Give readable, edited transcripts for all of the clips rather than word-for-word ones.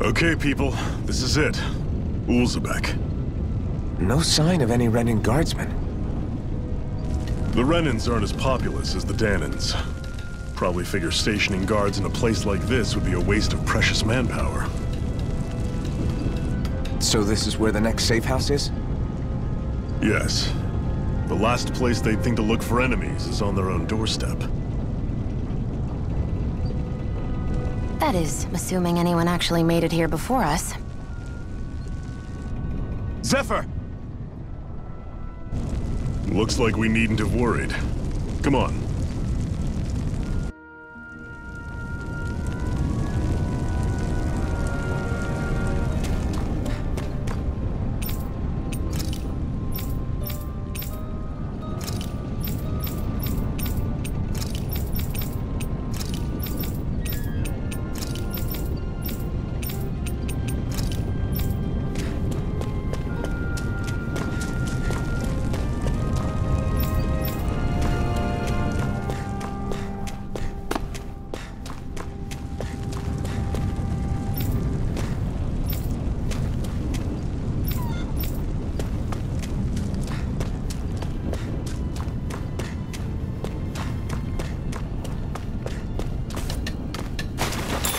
Okay, people, this is it. Ulzebek. No sign of any Renan guardsmen. The Renans aren't as populous as the Dahnans. Probably figure stationing guards in a place like this would be a waste of precious manpower. So this is where the next safe house is? Yes. The last place they'd think to look for enemies is on their own doorstep. That is, assuming anyone actually made it here before us. Zephyr! Looks like we needn't have worried. Come on.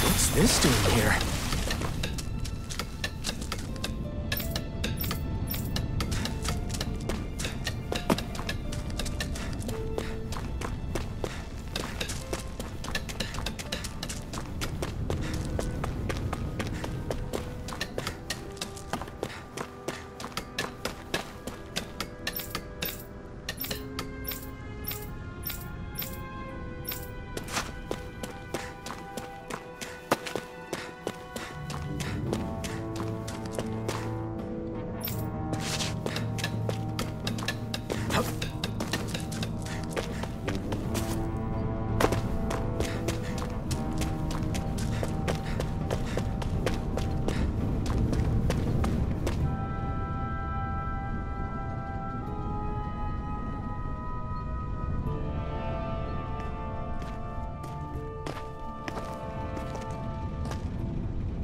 What's this doing here?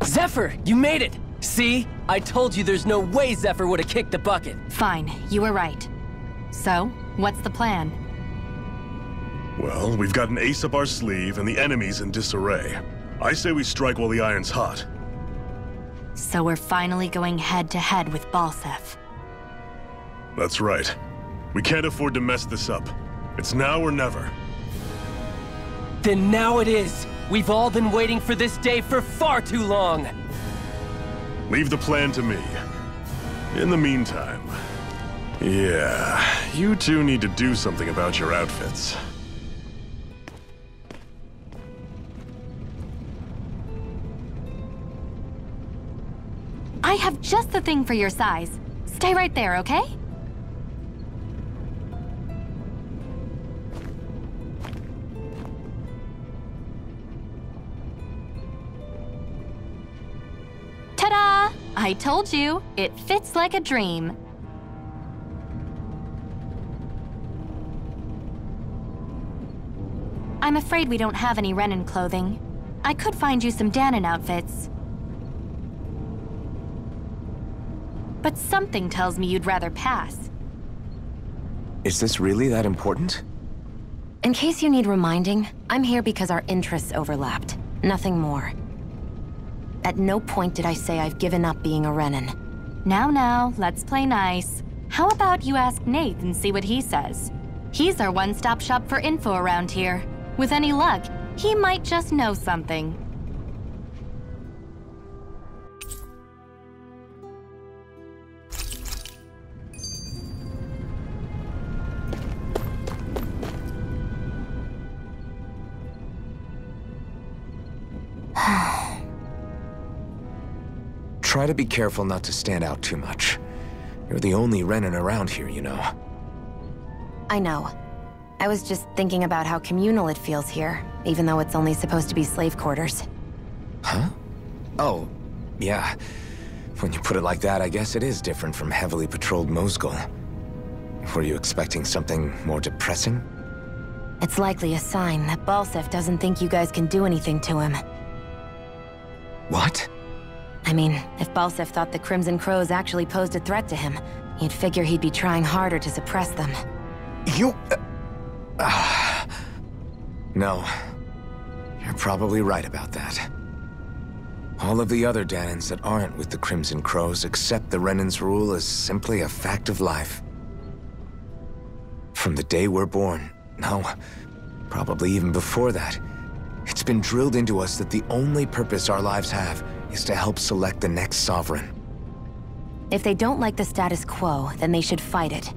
Zephyr, you made it! See? I told you there's no way Zephyr would have kicked the bucket. Fine, you were right. So, what's the plan? Well, we've got an ace up our sleeve and the enemy's in disarray. I say we strike while the iron's hot. So we're finally going head-to-head with Balsef. That's right. We can't afford to mess this up. It's now or never. Then now it is! We've all been waiting for this day for far too long! Leave the plan to me. In the meantime... yeah, you two need to do something about your outfits. I have just the thing for your size. Stay right there, okay? Ta-da! I told you, it fits like a dream. I'm afraid we don't have any Renan clothing. I could find you some Dahnan outfits. But something tells me you'd rather pass. Is this really that important? In case you need reminding, I'm here because our interests overlapped. Nothing more. At no point did I say I've given up being a Renan. Now, let's play nice. How about you ask Nate and see what he says? He's our one-stop shop for info around here. With any luck, he might just know something. Try to be careful not to stand out too much. You're the only Renan around here, you know. I know. I was just thinking about how communal it feels here, even though it's only supposed to be slave quarters. Huh? Oh, yeah. When you put it like that, I guess it is different from heavily patrolled Mosgul. Were you expecting something more depressing? It's likely a sign that Balsef doesn't think you guys can do anything to him. What? I mean, if Balsef thought the Crimson Crows actually posed a threat to him, you'd figure he'd be trying harder to suppress them. You... No. You're probably right about that. All of the other Dahnans that aren't with the Crimson Crows accept the Renan's rule as simply a fact of life. From the day we're born, no, probably even before that, it's been drilled into us that the only purpose our lives have is to help select the next sovereign. If they don't like the status quo, then they should fight it.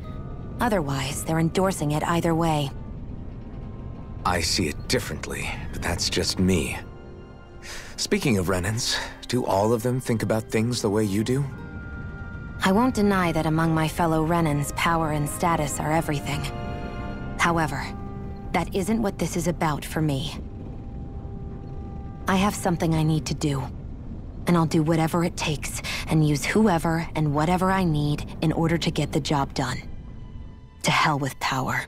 Otherwise, they're endorsing it either way. I see it differently, but that's just me. Speaking of Renans, do all of them think about things the way you do? I won't deny that among my fellow Renans, power and status are everything. However, that isn't what this is about for me. I have something I need to do, and I'll do whatever it takes, and use whoever and whatever I need in order to get the job done. To hell with power.